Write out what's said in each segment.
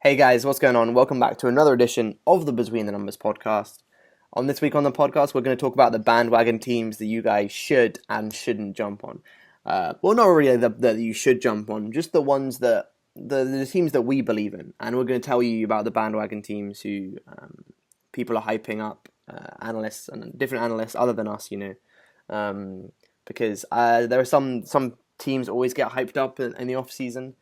Hey guys, what's going on? Welcome back to another edition of the Between the Numbers podcast. On this week on the podcast, we're going to talk about the bandwagon teams that you guys should and shouldn't jump on. Well, not really that you should jump on, just the ones that the teams that we believe in, and we're going to tell you about the bandwagon teams who people are hyping up, analysts and different analysts other than us, because there are some teams always get hyped up in the off season.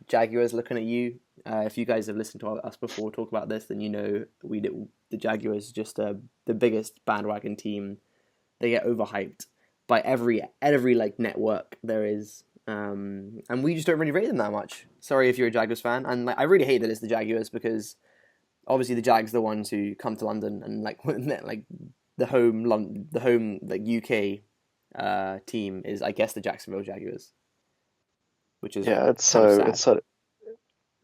Jaguars, looking at you. If you guys have listened to us before talk about this, then you know the Jaguars just the biggest bandwagon team. They get overhyped by every like network there is, and we just don't really rate them that much. Sorry if you're a Jaguars fan, and I really hate that it's the Jaguars because obviously the Jags are the ones who come to London and like the home like UK team is, I guess, the Jacksonville Jaguars, which is Yeah, kind of sad.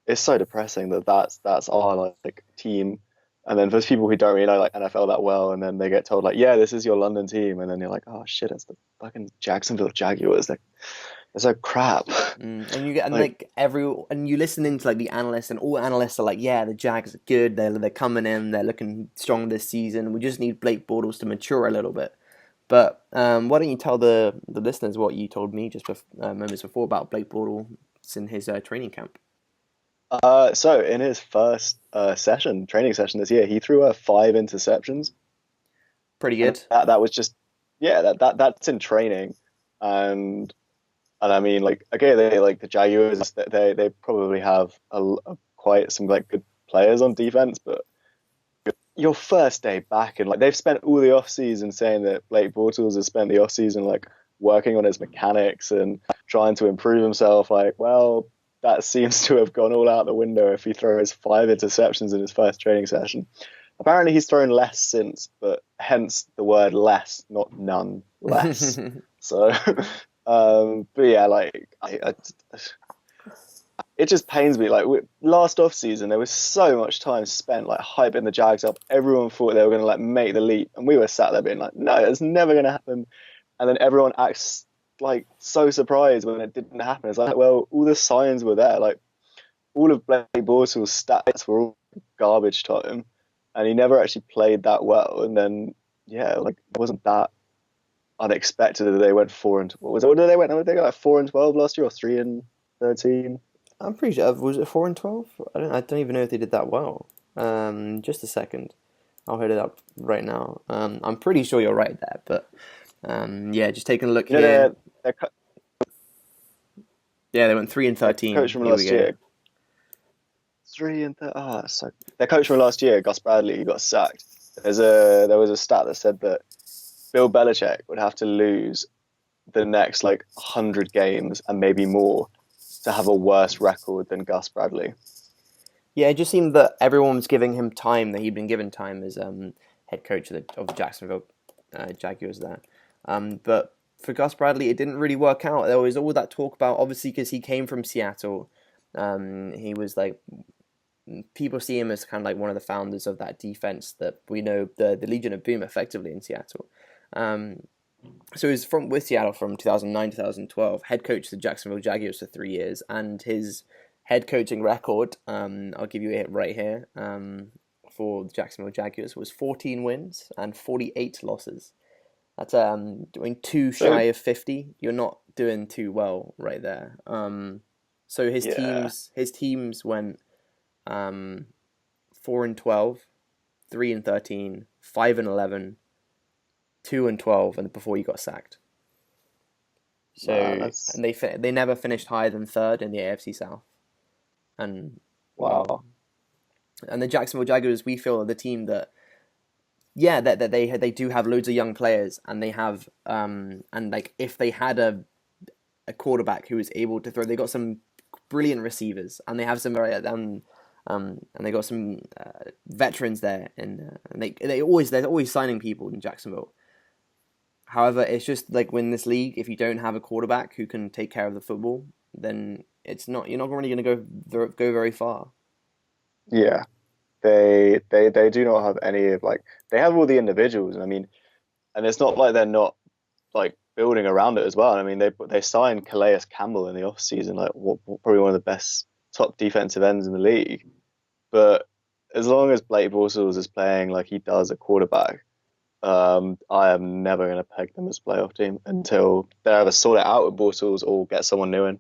it's so depressing that that's our like team, and then there's people who don't really know like NFL that well, and then they get told like, yeah, this is your London team, and then you're like, oh shit, it's the fucking Jacksonville Jaguars. Like, it's so crap. And you get Like, and you listen into like the analysts, and all analysts are like, yeah, the Jags are good. They're coming in. They're looking strong this season. We just need Blake Bortles to mature a little bit. But why don't you tell the listeners what you told me just moments before about Blake Bortles in his training camp? so in his first training session this year, he threw 5 interceptions, Pretty and good. that was just yeah, that's in training, and And I mean, like, okay, they like the Jaguars. They probably have quite some like good players on defense, but your first day back and like they've spent all the off season saying that Blake Bortles has spent the off season like working on his mechanics and trying to improve himself. Like, well, that seems to have gone all out the window if he throws 5 interceptions in his first training session. Apparently, he's thrown less since, but hence the word less, not none, less. So, but yeah, like it just pains me. Like last off season, there was so much time spent like hyping the Jags up. Everyone thought they were going to like make the leap, and we were sat there being like, "No, it's never going to happen." And then everyone acts like so surprised when it didn't happen. It's like, well, all the signs were there. Like all of Blake Bortles' stats were all garbage time, and he never actually played that well. And then yeah, like it wasn't that unexpected that they went 4 and what was it? What did they went? They got like 4-12 last year or 3-13. I'm pretty sure. Was it 4-12? I don't even know if they did that well. Just a second. I'll hit it up right now. I'm pretty sure you're right there, but yeah, just taking a look You know, here. their Yeah, they went 3-13. coach from Here we last go. year, so their coach from last year, Gus Bradley, he got sacked. There was a stat that said that Bill Belichick would have to lose the next like 100 games and maybe more to have a worse record than Gus Bradley. Yeah, it just seemed that everyone was giving him time, that he'd been given time as head coach of the Jacksonville Jaguars there. But for Gus Bradley, it didn't really work out. There was all that talk about, obviously, because he came from Seattle. He was like, people see him as kind of like one of the founders of that defense that we know, the Legion of Boom, effectively in Seattle. Um, so he was with Seattle from 2009 2012, head coach of the Jacksonville Jaguars for 3 years, and his head coaching record, I'll give you it right here, for the Jacksonville Jaguars was 14 wins and 48 losses. That's doing two So shy of 50. You're not doing too well right there. So yeah, his teams went 4-12, 3-13, 5-11, 2-12, and before he got sacked. man, So that's and they never finished higher than third in the AFC South. And wow. and the Jacksonville Jaguars, we feel, are the team that, yeah, that they do have loads of young players, and they have and like if they had a quarterback who was able to throw, they got some brilliant receivers, and they have some very and they got some veterans there, and they're always signing people in Jacksonville. However, it's just like when this league, if you don't have a quarterback who can take care of the football, then you're not really going to go very far. Yeah, they do not have any of like they have all the individuals. I mean, and it's not like they're not like building around it as well. I mean, they signed Calais Campbell in the off season, like probably one of the best. top defensive ends in the league. But as long as Blake Bortles is playing like he does at quarterback, I am never going to peg them as a playoff team until they either sort it out with Bortles or get someone new in.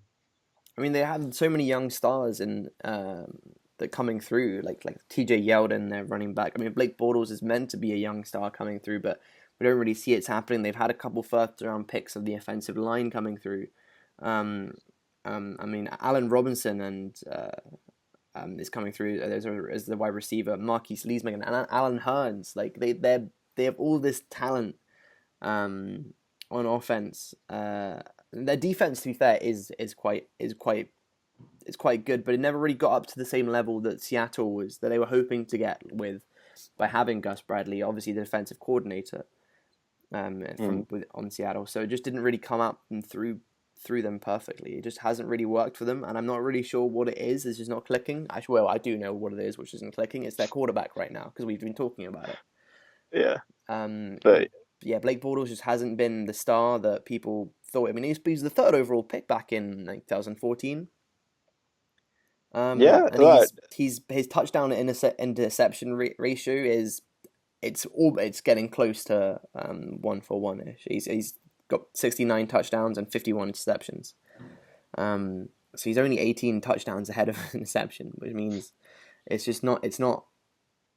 I mean, they had so many young stars in that coming through, like TJ Yeldon, their running back. I mean, Blake Bortles is meant to be a young star coming through, but we don't really see it's happening. They've had a couple first round picks of the offensive line coming through. Um, I mean, Allen Robinson and is coming through as the wide receiver. Marquise Leesman and Alan Hearns. Like they have all this talent on offense. Their defense, to be fair, is quite good, but it never really got up to the same level that Seattle was that they were hoping to get with by having Gus Bradley, obviously the defensive coordinator on Seattle. So it just didn't really come up and through them perfectly. It just hasn't really worked for them, and I'm not really sure what it is. It's just not clicking. Actually, well, I do know what it is, which isn't clicking. It's their quarterback right now because we've been talking about it. Yeah, But yeah, Blake Bortles just hasn't been the star that people thought. I mean, he's the third overall pick back in 2014. yeah, And right. he's his touchdown to interception ratio it's getting close to 1-for-1 ish. He's got 69 touchdowns and 51 interceptions. So he's only 18 touchdowns ahead of an interception, which means it's not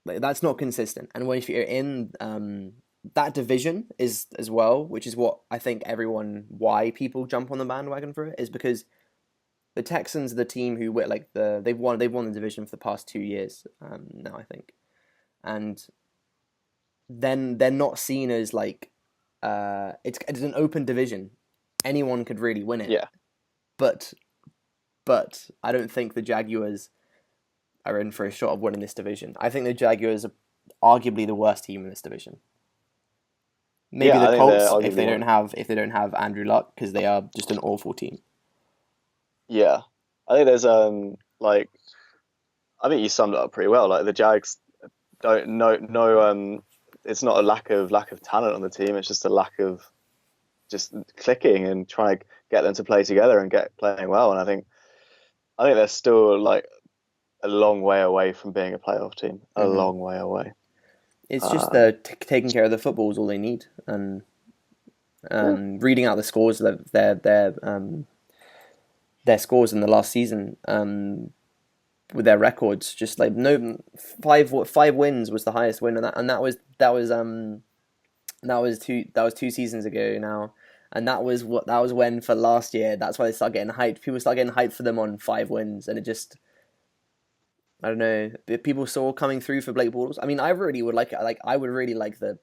like, that's not consistent. And when if you're in that division is as well, which is what I think why people jump on the bandwagon for it is because the Texans are the team who they've won the division for the past 2 years now, I think, and then they're not seen as like it's an open division, anyone could really win it. Yeah, but I don't think the Jaguars are in for a shot of winning this division. I think the Jaguars are arguably the worst team in this division. Maybe yeah. I the think they're Colts if they arguably don't have Andrew Luck because they are just an awful team. yeah. I think there's like I think you summed it up pretty well. Like the Jags don't no it's not a lack of talent on the team. It's just a lack of just clicking and trying to get them to play together and get playing well. And I think they're still like a long way away from being a playoff team. A Mm-hmm. long way away. It's just the taking care of the football is all they need, and reading out the scores of their scores in the last season with their records, just like no five wins was the highest win, and that was 2 seasons ago now, and that was when for last year. That's why they start getting hyped. People start getting hyped for them on 5 wins, and it just. I don't know. People saw coming through for Blake Bortles. I mean, I really would like I would really like the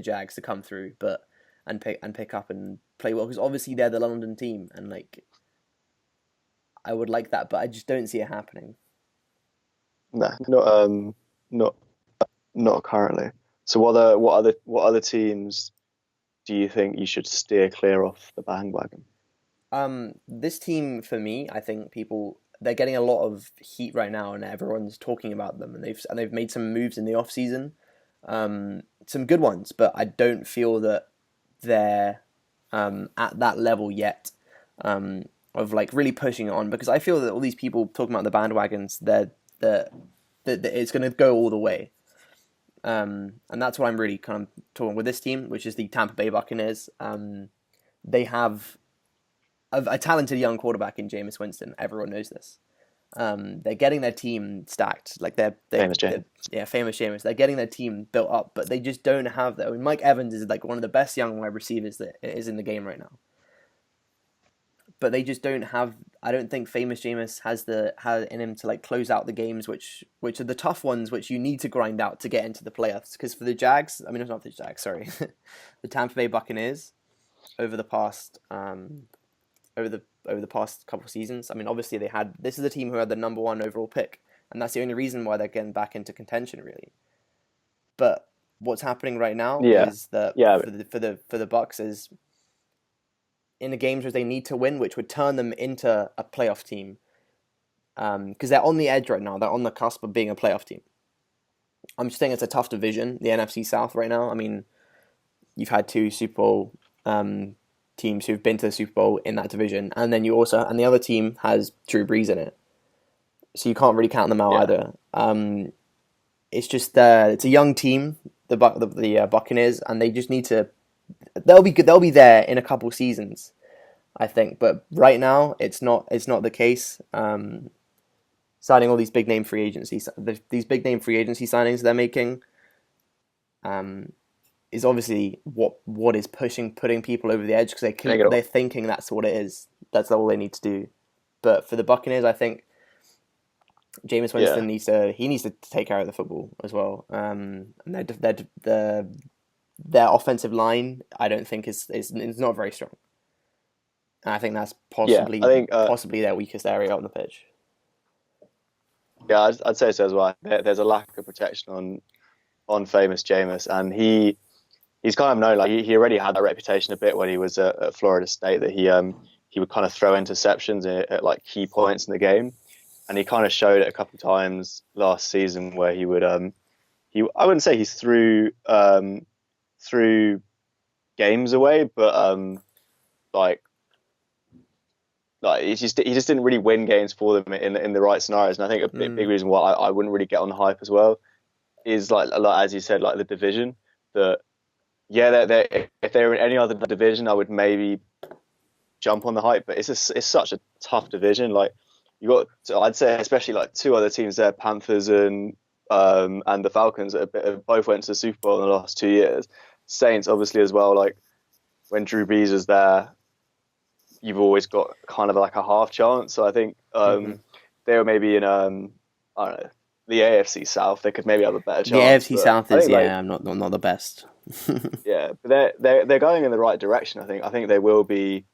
Jags to come through, and pick up and play well because obviously they're the London team, and like I would like that, but I just don't see it happening. No, not not currently. So what other teams do you think you should steer clear off the bandwagon? This team for me, I think they're getting a lot of heat right now, and everyone's talking about them, and they've made some moves in the off season, some good ones, but I don't feel that they're at that level yet of like really pushing it on because I feel that all these people talking about the bandwagons, that it's going to go all the way, and that's what I'm really kind of talking with this team, which is the Tampa Bay Buccaneers. They have a talented young quarterback in Jameis Winston. Everyone knows this. They're getting their team stacked, like Famous James. famous Jameis. They're getting their team built up, but they just don't have that. I mean, Mike Evans is like one of the best young wide receivers that is in the game right now. But they just don't have. I don't think famous Jameis has in him to like close out the games, which are the tough ones, which you need to grind out to get into the playoffs. Because for the Jags, I mean, it's not the Jags. Sorry, the Tampa Bay Buccaneers over the past over the past couple of seasons. I mean, obviously this is a team who had the number 1 overall pick, and that's the only reason why they're getting back into contention, really. But what's happening right now is that for the Bucs is in the games where they need to win, which would turn them into a playoff team, because they're on the edge right now. They're on the cusp of being a playoff team. I'm just saying it's a tough division, the NFC South right now. I mean, you've had 2 Super Bowl teams who've been to the Super Bowl in that division, and then the other team has Drew Brees in it. so you can't really count them out Yeah, either. It's just it's a young team, the Buccaneers, and they just need to. They'll be good. They'll be there in a couple seasons, I think. But right now, it's not the case. Signing all these big name free agencies, these big name free agency signings they're making, um, is obviously what is putting people over the edge because make it they're all. thinking that's what it is. That's all they need to do. But for the Buccaneers, I think Jameis Yeah, Winston needs to take care of the football as well. And their offensive line, I don't think is not very strong. And I think that's yeah. I think possibly their weakest area on the pitch. yeah, I'd say so as well. There's a lack of protection on famous Jameis, and he's kind of known like he already had that reputation a bit when he was at Florida State that he would kind of throw interceptions at like key points in the game, and he kind of showed it a couple of times last season where he would he I wouldn't say he threw games away, but like he just didn't really win games for them in the right scenarios. And I think a big Mm. reason why I wouldn't really get on the hype as well is like a lot as you said, like the division. That yeah, if they were in any other division, I would maybe jump on the hype. But it's such a tough division. Like you got, so I'd say especially like two other teams there, Panthers and the Falcons, that have both went to the Super Bowl in the last 2 years. Saints obviously as well. Like when Drew Brees was there, you've always got kind of like a half chance. So I think Hmm. they were maybe in I don't know, the AFC South. They could maybe have a better The chance. AFC But South I is think like not the best. yeah, but they're going in the right direction. I think they will be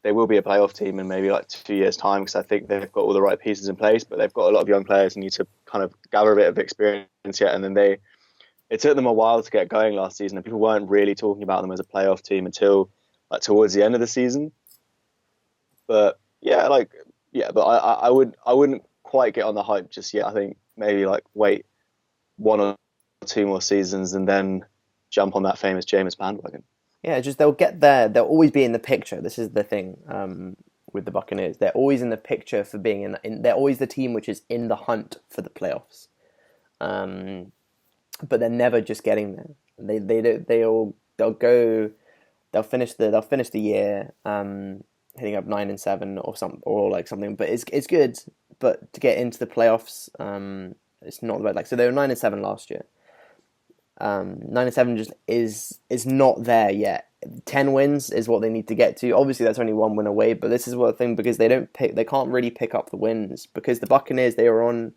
a playoff team in maybe like 2 years' time because I think they've got all the right pieces in place, but they've got a lot of young players and need to kind of gather a bit of experience yet. And then it took them a while to get going last season, and people weren't really talking about them as a playoff team until like towards the end of the season. But yeah, like yeah, but I wouldn't quite get on the hype just yet. I think maybe like wait one or two more seasons and then jump on that famous Jameis bandwagon. Yeah, just they'll get there. They'll always be in the picture. This is the thing with the Buccaneers. They're always in the picture for being in. They're always the team which is in the hunt for the playoffs. Um, but they're never just getting there. They'll go. They'll finish the year hitting up 9-7 or some or like something. But it's good. But to get into the playoffs, it's not the right. Like so, they were 9-7 last year. 9-7 just is not there yet. 10 wins is what they need to get to. Obviously, that's only one win away, but this is what the thing because they can't really pick up the wins because the Buccaneers they were on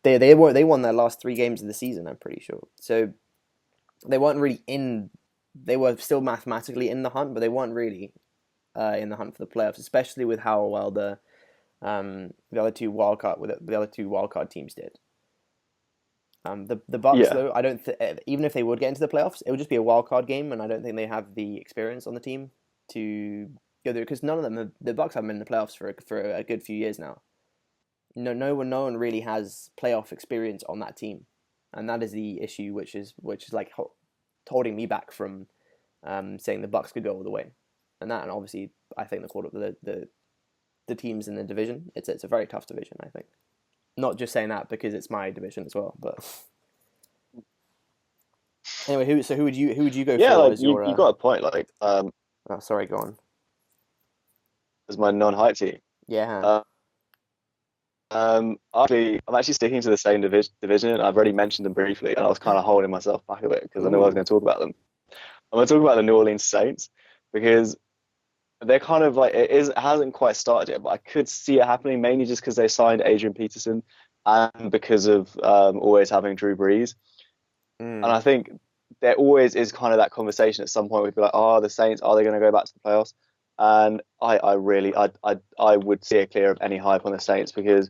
they won their last 3 games of the season. I'm pretty sure. So they weren't really in. They were still mathematically in the hunt, but they weren't really in the hunt for the playoffs, especially with how well the other two wildcard teams did. The Bucks Yeah, though, I don't even if they would get into the playoffs, it would just be a wild card game, and I don't think they have the experience on the team to go there because none of them the Bucks haven't been in the playoffs for a good few years now. No one really has playoff experience on that team, and that is the issue, which is like holding me back from saying the Bucks could go all the way, and obviously I think the teams in the division it's a very tough division. I think not just saying that because it's my division as well, but. Anyway, who would you go yeah, for like as you your? got a point. Like Oh, sorry, go on. as my non-hype team. Yeah. Uh, I'm actually sticking to the same division. I've already mentioned them briefly, and I was kind of holding myself back a bit because I knew I was Ooh. going to talk about them. I'm going to talk about the New Orleans Saints because they're kind of like it hasn't quite started yet, but I could see it happening mainly just because they signed Adrian Peterson and because of always having Drew Brees. And Mm. I think there always is kind of that conversation at some point. We'd be like, "Oh, the Saints, are they going to go back to the playoffs?" And I really, I would steer clear of any hype on the Saints because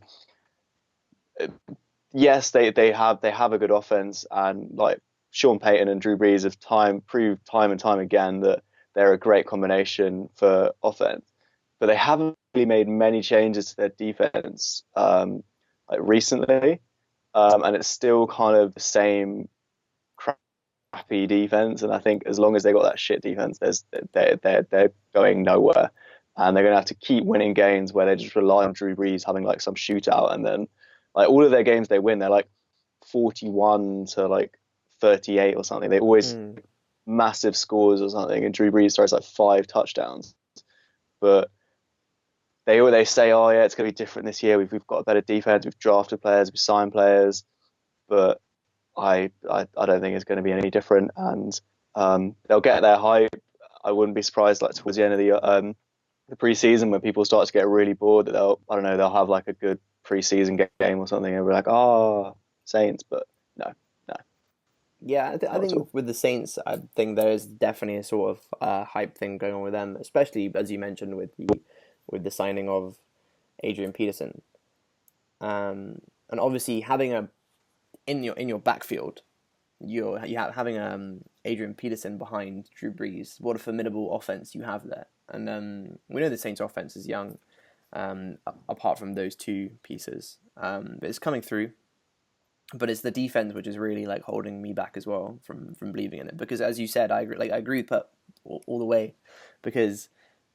yes, they have a good offense, and like Sean Payton and Drew Brees have proved time and time again that they're a great combination for offense. But they haven't really made many changes to their defense like recently, and it's still kind of the same crappy defense. And I think as long as they got that shit defense, they're going nowhere. and they're going to have to keep winning games where they just rely on Drew Brees having like some shootout, and then like all of their games they win, they're like 41 to like 38 or something. They always Mm. massive scores or something, and Drew Brees throws like 5 touchdowns. But they say, oh yeah, it's going to be different this year. We've got a better defense. We've drafted players. We've signed players. But I don't think it's going to be any different. And they'll get their hype. I wouldn't be surprised like towards the end of the preseason when people start to get really bored that I don't know, they'll have like a good preseason game or something, and we're like, oh, Saints. But no, no, Yeah, I not at think all. with the Saints, I think there is definitely a sort of hype thing going on with them, especially as you mentioned with the signing of Adrian Peterson, and obviously having a in your backfield, having Adrian Peterson behind Drew Brees. What a formidable offense you have there, and we know the Saints' offense is young, apart from those two pieces, but it's coming through. But it's the defense which is really like holding me back as well from believing in it. Because as you said, I agree with Pep all the way, because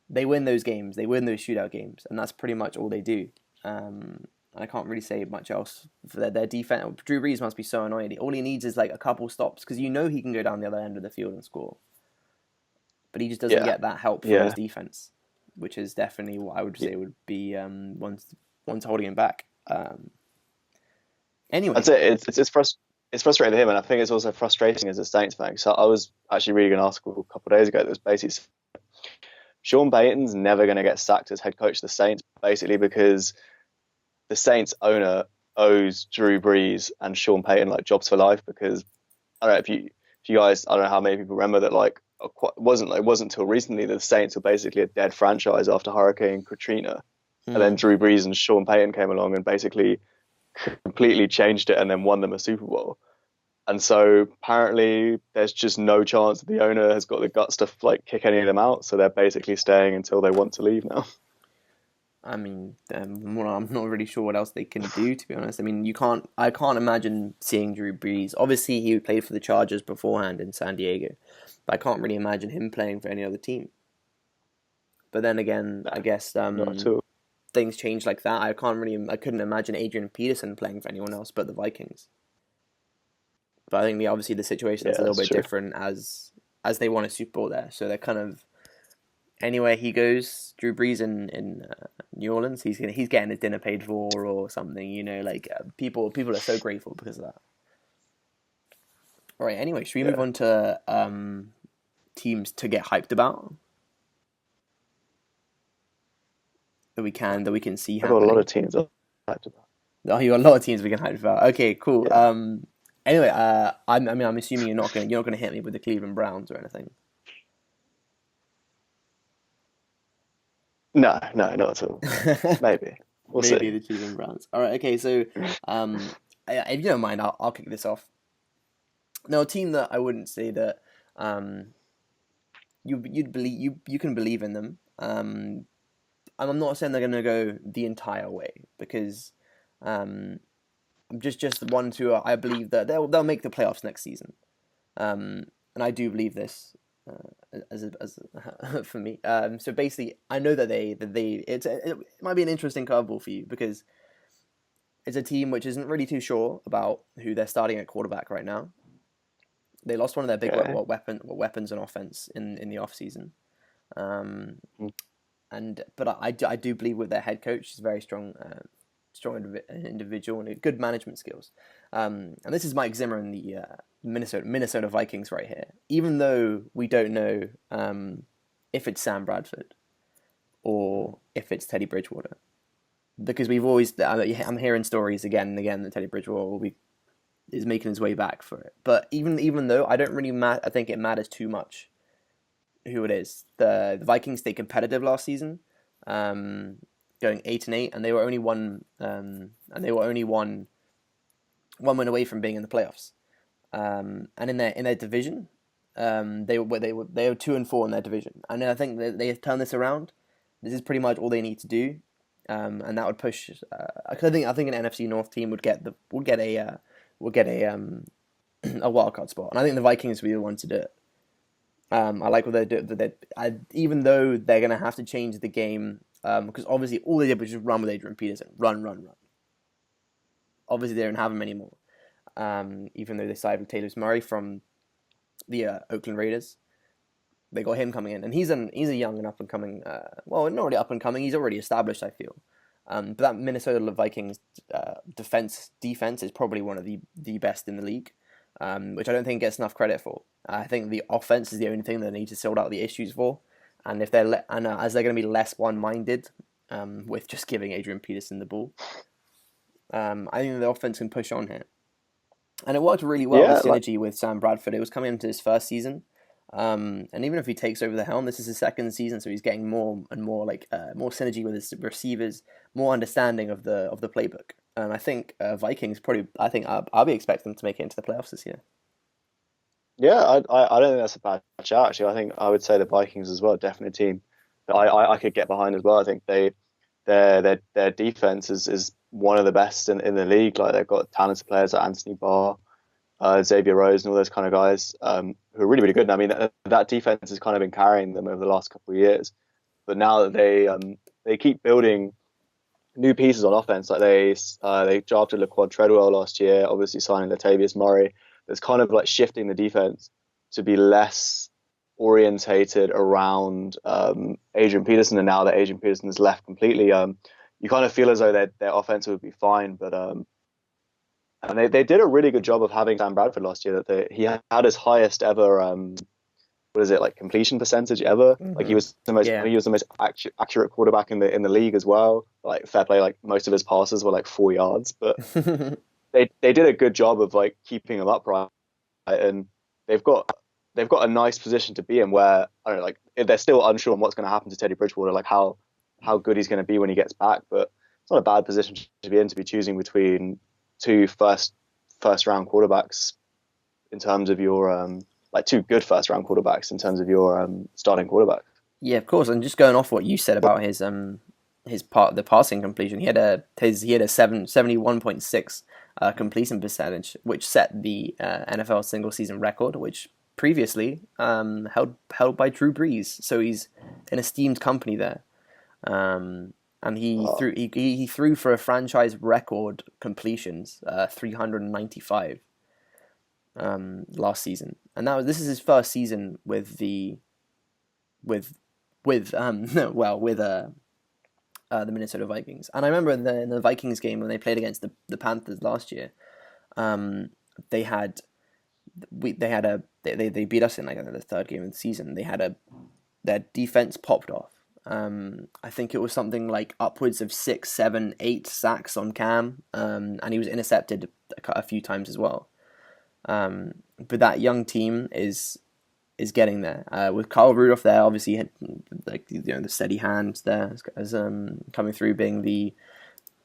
they win those games, they win those shootout games, and that's pretty much all they do. I can't really say much else for their defense. Drew Brees must be so annoyed. All he needs is like a couple stops because you know he can go down the other end of the field and score, but he just doesn't Yeah, get that help from his yeah. defense, which is definitely what I would say would be one's holding him back. I'd Anyway, say it's frustrating for him, and I think it's also frustrating as a Saints fan. So I was actually reading an article a couple of days ago that was basically Sean Payton's never going to get sacked as head coach of the Saints, basically because the Saints owner owes Drew Brees and Sean Payton like jobs for life. Because I don't know if you guys, I don't know how many people remember that like it wasn't until recently that the Saints were basically a dead franchise after Hurricane Katrina, and then mm, Drew Brees and Sean Payton came along and basically completely changed it and then won them a Super Bowl. And so apparently there's just no chance that the owner has got the guts to like kick any of them out. So they're basically staying until they want to leave now. I mean, well, I'm not really sure what else they can do, to be honest. I mean, I can't imagine seeing Drew Brees. Obviously, he played for the Chargers beforehand in San Diego, but I can't really imagine him playing for any other team. But then again, No, I guess not at all. things change like that. I couldn't imagine Adrian Peterson playing for anyone else but the Vikings. But I think obviously the situation's Yeah, a little that's bit true. different as they won a Super Bowl there, so they're kind of anywhere he goes, Drew Brees in New Orleans, he's getting his dinner paid for or something. You know, like people are so grateful because of that. All right. Anyway, should we move Yeah, on to teams to get hyped about that we can see I've got a lot happening? of teams I like to. Oh, you got a lot of teams we can hype about. Okay, cool. Yeah. Anyway, I mean, I'm assuming you're not gonna hit me with the Cleveland Browns or anything. No, no, not at all. Maybe we'll Maybe see. the Cleveland Browns. All right. Okay. So, if you don't mind, I'll kick this off. Now, a team that I wouldn't say that um, you can believe in them. And I'm not saying they're going to go the entire way because um, I'm just one to I believe that they'll make the playoffs next season. And I do believe this as for me. So basically, I know that it might be an interesting curveball for you because it's a team which isn't really too sure about who they're starting at quarterback right now. They lost one of their big Okay. weapons on offense in the off season. Um, Mm. but I do believe with their head coach, he's a very strong individual and good management skills. And this is Mike Zimmer and the Minnesota Vikings right here. Even though we don't know if it's Sam Bradford or if it's Teddy Bridgewater, because we've always I'm hearing stories again and again that Teddy Bridgewater is making his way back for it. But even though I don't really I think it matters too much who it is. The Vikings stayed competitive last season, going 8-8, and they were only one win away from being in the playoffs. And in their division, they were 2-4 in their division, and I think they have turned this around. This is pretty much all they need to do, and that would push. I think an NFC North team would get a a wild card spot, and I think the Vikings would be the one to do it. I like what they do. Even though they're going to have to change the game, because obviously all they did was just run with Adrian Peterson, run. Obviously they don't have him anymore. Even though they signed with Taylor Murray from the Oakland Raiders, they got him coming in, and he's a young and up and coming. Well, not really up and coming. He's already established, I feel. But that Minnesota Vikings defense is probably one of the best in the league, which I don't think gets enough credit for. I think the offense is the only thing they need to sort out the issues for, and if as they're going to be less one-minded with just giving Adrian Peterson the ball, I think the offense can push on here. And it worked really well, the Yeah, like synergy with Sam Bradford. It was coming into his first season. And even if he takes over the helm, this is his second season, so he's getting more and more more synergy with his receivers, more understanding of the playbook. And I think Vikings probably. I think I'll be expecting them to make it into the playoffs this year. yeah, I don't think that's a bad shout actually. I think I would say the Vikings as well, definitely a team that I could get behind as well. I think their defense is one of the best in the league. Like they've got talented players like Anthony Barr, Xavier Rose, and all those kind of guys who are really really good. And I mean that defense has kind of been carrying them over the last couple of years. But now that they keep building new pieces on offense, like they drafted Laquan Treadwell last year, obviously signing Latavius Murray. That's kind of like shifting the defense to be less orientated around Adrian Peterson, and now that Adrian Peterson has left completely, you kind of feel as though their offense would be fine. But and they did a really good job of having Sam Bradford last year. He had his highest ever what is it, like completion percentage ever? Like Mm-hmm. Yeah. he was the most accurate quarterback in the league as well. Like fair play, like most of his passes were like 4 yards, but they did a good job of like keeping him upright, and they've got they've got a nice position to be in where I don't know, like they're still unsure on what's going to happen to Teddy Bridgewater, like how good he's going to be when he gets back, but it's not a bad position to be in, to be choosing between two first round quarterbacks in terms of your like two good first round quarterbacks in terms of your starting quarterback. Yeah, of course. And just going off what you said about his part the passing completion, he had a 71.6 completion percentage, which set the NFL single season record, which previously held by Drew Brees. So he's an esteemed company there. And Uh, he threw for a franchise record completions, 395 last season, and this is his first season with with well the Minnesota Vikings. And I remember in the Vikings game when they played against the Panthers last year, um, they had they beat us in like the third game of the season. Their defense popped off. I think it was something like upwards of 6, 7, 8 sacks on Cam, and he was intercepted a few times as well. But that young team is getting there. With Kyle Rudolph there, obviously had like the steady hand there as coming through being the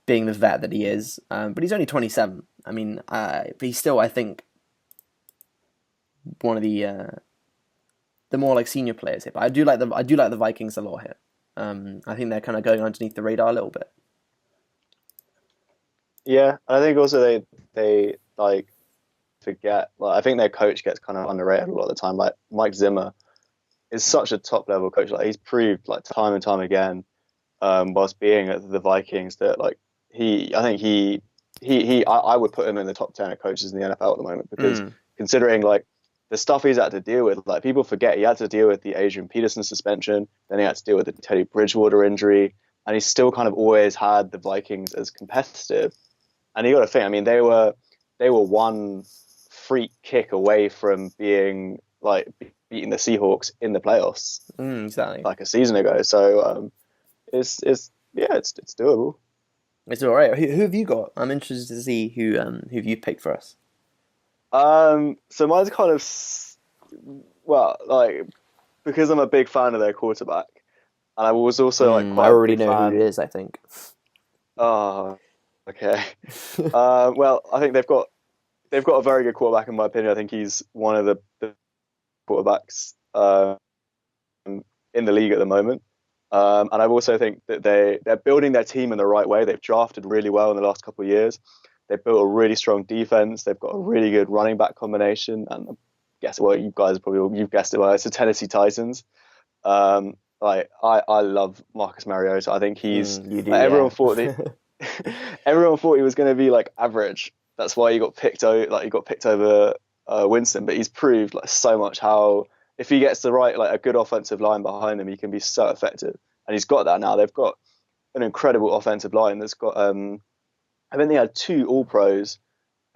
vet that he is. But he's only 27. I mean, but he's still, I think, one of the more like senior players here. But I do like the Vikings a lot here. I think they're kind of going underneath the radar a little bit. yeah, and I think also they like forget. Like I think their coach gets kind of underrated a lot of the time. Like Mike Zimmer is such a top level coach. Like he's proved like time and time again, whilst being at the Vikings, that like I think I would put him in the top 10 of coaches in the NFL at the moment, because Mm. considering like the stuff he's had to deal with, like people forget he had to deal with the Adrian Peterson suspension, then he had to deal with the Teddy Bridgewater injury, and he's still kind of always had the Vikings as competitive. And you got to think, I mean, they were one freak kick away from being like beating the Seahawks in the playoffs Exactly. like a season ago. So it's yeah, it's doable. It's all right. Who have you got? I'm interested to see who you picked for us. So mine's kind of well, like because I'm a big fan of their quarterback, and I was also like I quite a already big know who it fan. is, I think. Oh, okay. Well, I think they've got a very good quarterback in my opinion. I think he's one of the quarterbacks in the league at the moment. And I also think that they're building their team in the right way. They've drafted really well in the last couple of years. They've built a really strong defense. They've got a really good running back combination, and guess well, you guys probably you've guessed it well. It's the Tennessee Titans. Like I love Marcus Mariota. I think he's You do, like yeah. everyone thought he was going to be like average. That's why he got picked over. Like he got picked over Winston, but he's proved like so much how if he gets the right like a good offensive line behind him, he can be so effective. And he's got that now. They've got an incredible offensive line that's got. I think they had two All Pros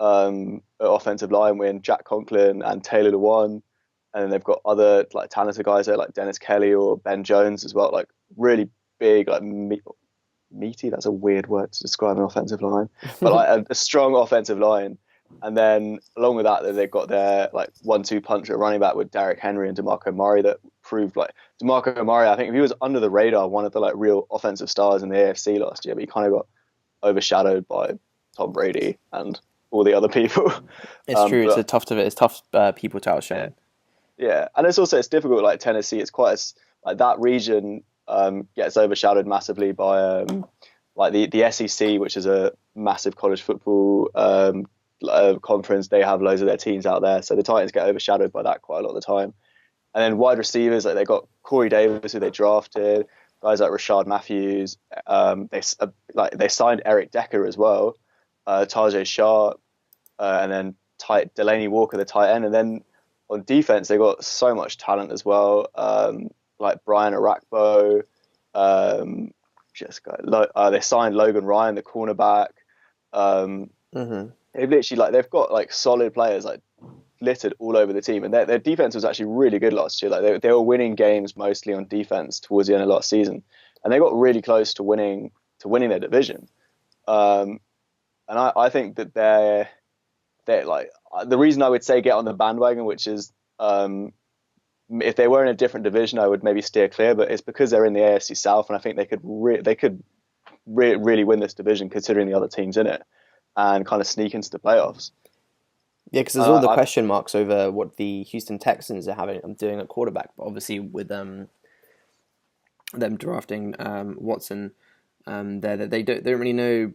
at offensive line when Jack Conklin and Taylor Lewan, and then they've got other like talented guys there like Dennis Kelly or Ben Jones as well, like really big, like meaty. That's a weird word to describe an offensive line, but like a strong offensive line. And then along with that, they've got their like 1-2 punch at running back with Derrick Henry and DeMarco Murray that proved like DeMarco Murray. I think if he was under the radar, one of the like real offensive stars in the AFC last year, but he kind of got overshadowed by Tom Brady and all the other people. It's true. But It's tough people to outshine. yeah, and it's difficult. Like Tennessee, it's quite like that region gets overshadowed massively by like the SEC, which is a massive college football conference. They have loads of their teams out there, so the Titans get overshadowed by that quite a lot of the time. And then wide receivers, like they got Corey Davis, who they drafted, guys like Rashard Matthews. They signed Eric Decker as well, Tajay Sharp, and then Delaney Walker, the tight end. And then on defense, they got so much talent as well, like Brian Arakpo. They signed Logan Ryan, the cornerback. They've literally they've got like solid players like littered all over the team, and their defense was actually really good last year. Like they were winning games mostly on defense towards the end of last season, and they got really close to winning their division. And I think that they're like the reason I would say get on the bandwagon, which is if they were in a different division, I would maybe steer clear, but it's because they're in the AFC South, and I think they could really win this division considering the other teams in it, and kind of sneak into the playoffs. Yeah, because there's all the question marks over what the Houston Texans are doing at quarterback, but obviously with them drafting Watson, they don't really know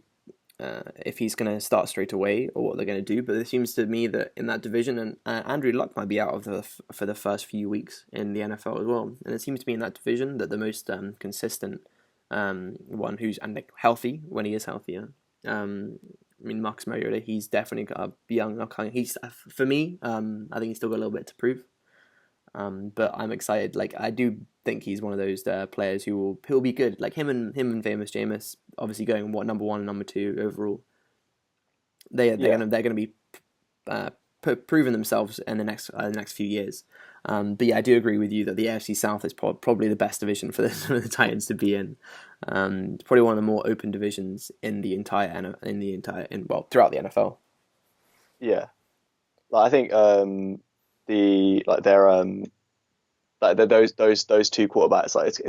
if he's going to start straight away or what they're going to do. But it seems to me that in that division, and Andrew Luck might be out for the first few weeks in the NFL as well. And it seems to be in that division that the most consistent one who's healthy when he is healthier. I mean, Marcus Mariota, he's definitely got a young upcoming. For me, I think he's still got a little bit to prove. But I'm excited. Like I do think he's one of those players who'll be good. Like him and Famous Jameis, obviously going number 1 and number 2 overall. They're gonna be proving themselves in the next few years. But yeah, I do agree with you that the AFC South is probably the best division for the Titans to be in. Probably one of the more open divisions in the entire throughout the NFL. Yeah, like I think those two quarterbacks, like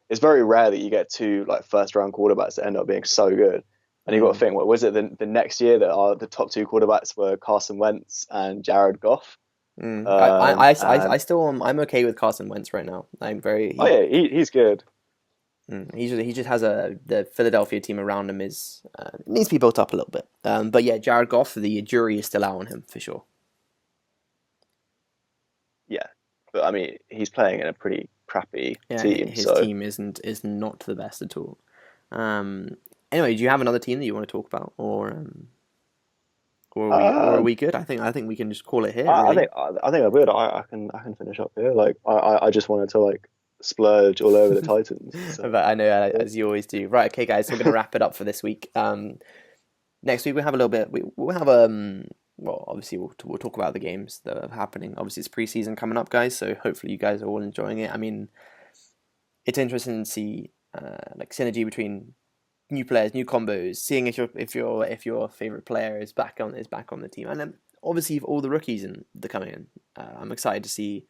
it's very rare that you get two like first round quarterbacks that end up being so good. And you've got to think, what was it the next year that the top two quarterbacks were Carson Wentz and Jared Goff? I still I'm okay with Carson Wentz right now. He's good. He just has the Philadelphia team around him needs to be built up a little bit. But yeah, Jared Goff, the jury is still out on him for sure. Yeah, but I mean, he's playing in a pretty crappy team. His team is not the best at all. Anyway, do you have another team that you want to talk about, or are we good? I think we can just call it here. Really. I think I would. I can finish up here. Like I just wanted to like splurge all over the Titans. So. But I know, as you always do. Right, okay, guys, we're going to wrap it up for this week. Next week we'll have a little bit. We'll have well, obviously we'll talk about the games that are happening. Obviously, it's preseason coming up, guys. So hopefully you guys are all enjoying it. I mean, it's interesting to see like synergy between new players, new combos, seeing if your favorite player is back on the team, and then obviously all the rookies that coming in. I'm excited to see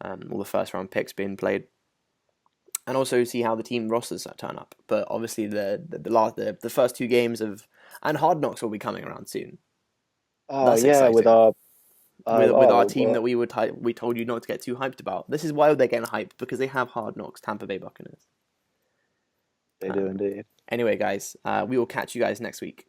all the first round picks being played, and also see how the team rosters turn up. But obviously the first 2 games and Hard Knocks will be coming around soon. That's exciting. with our team that we told you not to get too hyped about. This is why they're getting hyped, because they have Hard Knocks, Tampa Bay Buccaneers. They do indeed. Anyway, guys, we will catch you guys next week.